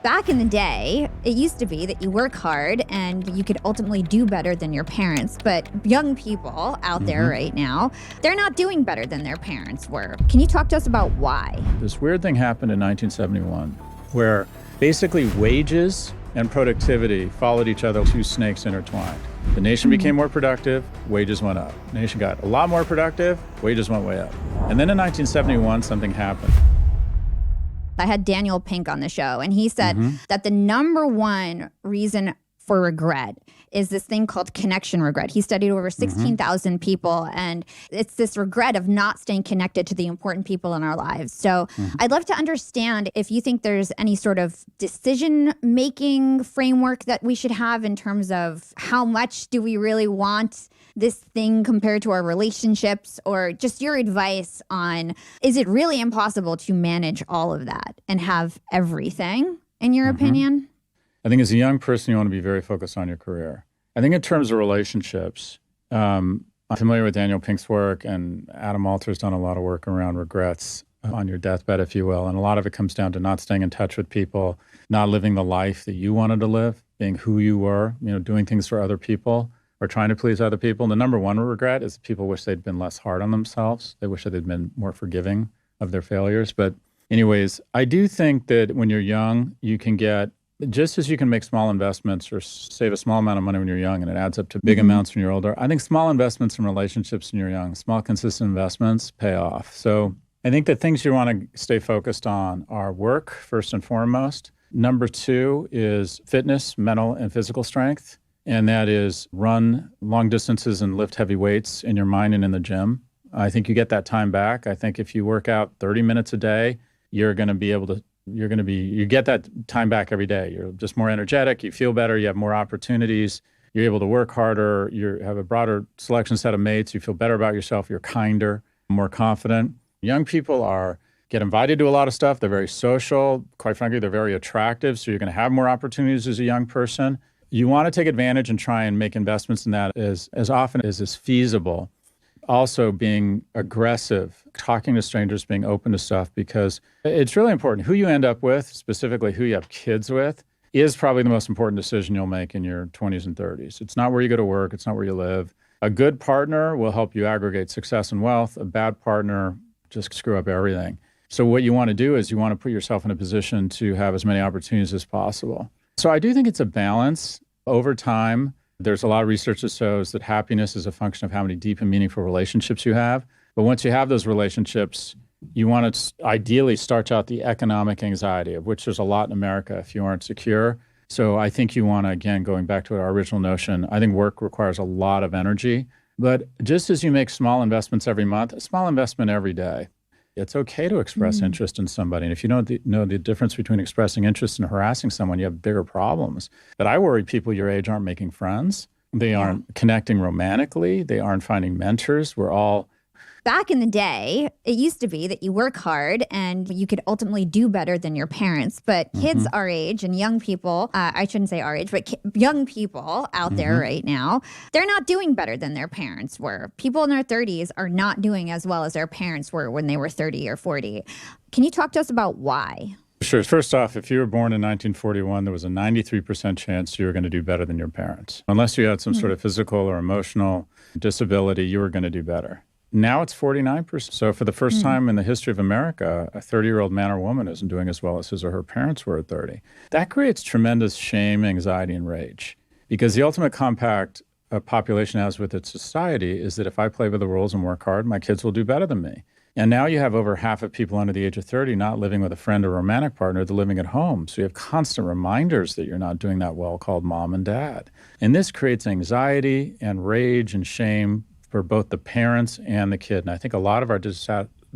Back in the day, it used to be that you work hard and you could ultimately do better than your parents. But young people out there right now, they're not doing better than their parents were. Can you talk to us about why? This weird thing happened in 1971 where basically wages and productivity followed each other, two snakes intertwined. The nation became more productive, wages went up. The nation got a lot more productive, wages went way up. And then in 1971, something happened. I had Daniel Pink on the show, and he said that the number one reason for regret is this thing called connection regret. He studied over 16,000 people, and it's this regret of not staying connected to the important people in our lives. So I'd love to understand if you think there's any sort of decision-making framework that we should have in terms of how much do we really want this thing compared to our relationships, or just your advice on, is it really impossible to manage all of that and have everything, in your opinion? I think as a young person, you want to be very focused on your career. I think in terms of relationships, I'm familiar with Daniel Pink's work, and Adam Alter's done a lot of work around regrets on your deathbed, if you will. And a lot of it comes down to not staying in touch with people, not living the life that you wanted to live, being who you were, doing things for other people or trying to please other people. And the number one regret is people wish they'd been less hard on themselves. They wish that they'd been more forgiving of their failures. But anyways, I do think that when you're young, you can get, just as you can make small investments or save a small amount of money when you're young and it adds up to big amounts when you're older, I think small investments in relationships when you're young, small consistent investments pay off. So I think the things you want to stay focused on are work, first and foremost. Number two is fitness, mental and physical strength. And that is run long distances and lift heavy weights in your mind and in the gym. I think you get that time back. I think if you work out 30 minutes a day, you get that time back every day. You're just more energetic, you feel better, you have more opportunities, you're able to work harder, you have a broader selection set of mates, you feel better about yourself, you're kinder, more confident. Young people get invited to a lot of stuff. They're very social. Quite frankly, they're very attractive. So you're going to have more opportunities as a young person. You want to take advantage and try and make investments in that as often as is feasible. Also being aggressive, talking to strangers, being open to stuff, because it's really important. Who you end up with, specifically who you have kids with, is probably the most important decision you'll make in your 20s and 30s. It's not where you go to work. It's not where you live. A good partner will help you aggregate success and wealth. A bad partner just screw up everything. So what you want to do is you want to put yourself in a position to have as many opportunities as possible. So I do think it's a balance over time. There's a lot of research that shows that happiness is a function of how many deep and meaningful relationships you have. But once you have those relationships, you want to ideally starch out the economic anxiety, of which there's a lot in America if you aren't secure. So I think you want to, again, going back to our original notion, I think work requires a lot of energy. But just as you make small investments every month, a small investment every day, it's okay to express interest in somebody. And if you don't know the difference between expressing interest and harassing someone, you have bigger problems. But I worry people your age aren't making friends. They aren't connecting romantically. They aren't finding mentors. Back in the day, it used to be that you work hard and you could ultimately do better than your parents. But kids our age and young people, I shouldn't say our age, but young people out there right now, they're not doing better than their parents were. People in their 30s are not doing as well as their parents were when they were 30 or 40. Can you talk to us about why? Sure. First off, if you were born in 1941, there was a 93% chance you were going to do better than your parents. Unless you had some sort of physical or emotional disability, you were going to do better. Now it's 49%. So for the first time in the history of America, a 30-year-old man or woman isn't doing as well as his or her parents were at 30. That creates tremendous shame, anxiety, and rage. Because the ultimate compact a population has with its society is that if I play by the rules and work hard, my kids will do better than me. And now you have over half of people under the age of 30 not living with a friend or romantic partner, they're living at home. So you have constant reminders that you're not doing that well called mom and dad. And this creates anxiety and rage and shame for both the parents and the kid. And I think a lot of our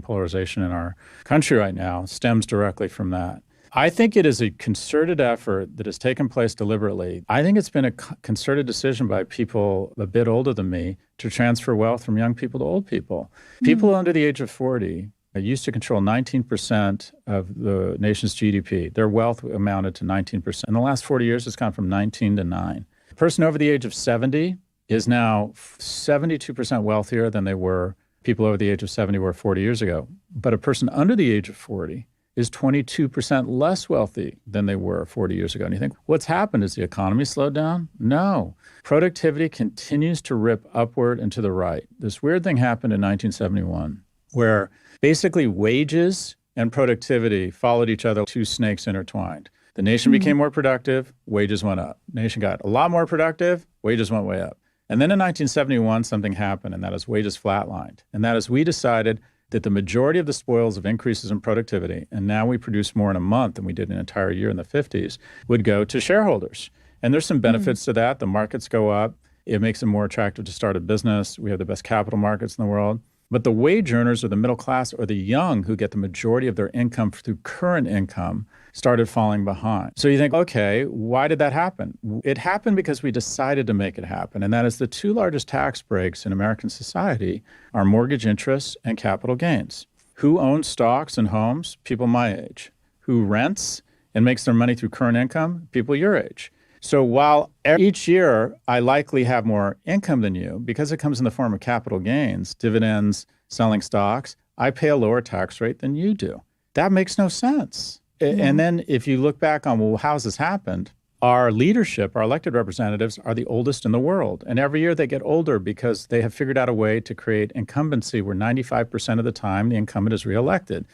polarization in our country right now stems directly from that. I think it is a concerted effort that has taken place deliberately. I think it's been a concerted decision by people a bit older than me to transfer wealth from young people to old people. People under the age of 40 used to control 19% of the nation's GDP. Their wealth amounted to 19%. In the last 40 years, it's gone from 19 to 9. A person over the age of 70 is now 72% wealthier than they were, people over the age of 70 were 40 years ago. But a person under the age of 40 is 22% less wealthy than they were 40 years ago. And you think, what's happened? Has the economy slowed down? No. Productivity continues to rip upward and to the right. This weird thing happened in 1971 where basically wages and productivity followed each other, two snakes intertwined. The nation became more productive, wages went up. Nation got a lot more productive, wages went way up. And then in 1971, something happened, and that is wages flatlined. And that is we decided that the majority of the spoils of increases in productivity, and now we produce more in a month than we did an entire year in the 50s, would go to shareholders. And there's some benefits to that. The markets go up. It makes it more attractive to start a business. We have the best capital markets in the world. But the wage earners or the middle class or the young who get the majority of their income through current income started falling behind. So you think, okay, why did that happen? It happened because we decided to make it happen. And that is the two largest tax breaks in American society are mortgage interest and capital gains. Who owns stocks and homes? People my age. Who rents and makes their money through current income? People your age. So while each year I likely have more income than you, because it comes in the form of capital gains, dividends, selling stocks, I pay a lower tax rate than you do. That makes no sense. And then if you look back on, well, how has this happened? Our leadership, our elected representatives are the oldest in the world. And every year they get older because they have figured out a way to create incumbency where 95% of the time the incumbent is reelected.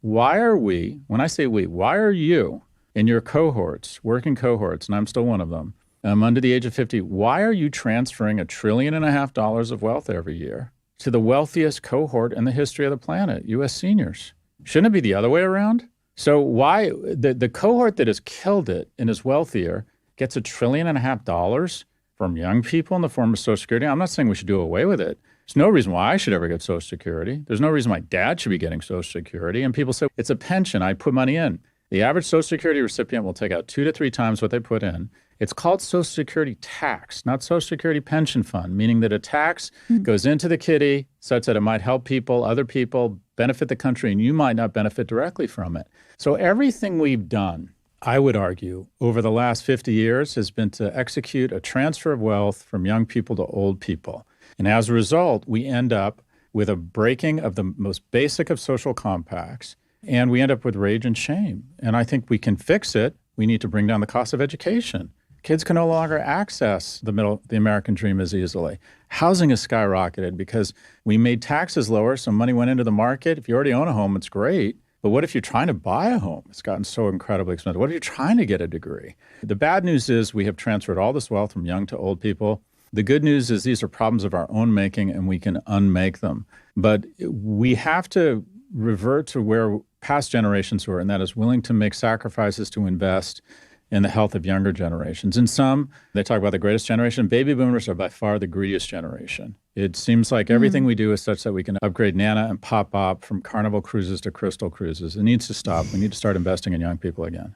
Why are we, when I say we, why are you in your cohorts, working cohorts, and I'm still one of them, under the age of 50, why are you transferring $1.5 trillion of wealth every year to the wealthiest cohort in the history of the planet, U.S. seniors? Shouldn't it be the other way around? So why the cohort that has killed it and is wealthier gets $1.5 trillion from young people in the form of Social Security? I'm not saying we should do away with it. There's no reason why I should ever get Social Security. There's no reason my dad should be getting Social Security. And people say, it's a pension. I put money in. The average Social Security recipient will take out 2 to 3 times what they put in. It's called Social Security tax, not Social Security pension fund, meaning that a tax goes into the kitty such that it might help people, other people, benefit the country, and you might not benefit directly from it. So everything we've done, I would argue, over the last 50 years has been to execute a transfer of wealth from young people to old people. And as a result, we end up with a breaking of the most basic of social compacts. And we end up with rage and shame. And I think we can fix it. We need to bring down the cost of education. Kids can no longer access the American dream as easily. Housing has skyrocketed because we made taxes lower, so money went into the market. If you already own a home, it's great. But what if you're trying to buy a home? It's gotten so incredibly expensive. What if you're trying to get a degree? The bad news is we have transferred all this wealth from young to old people. The good news is these are problems of our own making, and we can unmake them. But we have to revert to where past generations were, and that is willing to make sacrifices to invest in the health of younger generations. And some, they talk about the greatest generation. Baby boomers are by far the greediest generation. It seems like everything we do is such that we can upgrade Nana and Pop-Pop from Carnival cruises to Crystal cruises. It needs to stop. We need to start investing in young people again.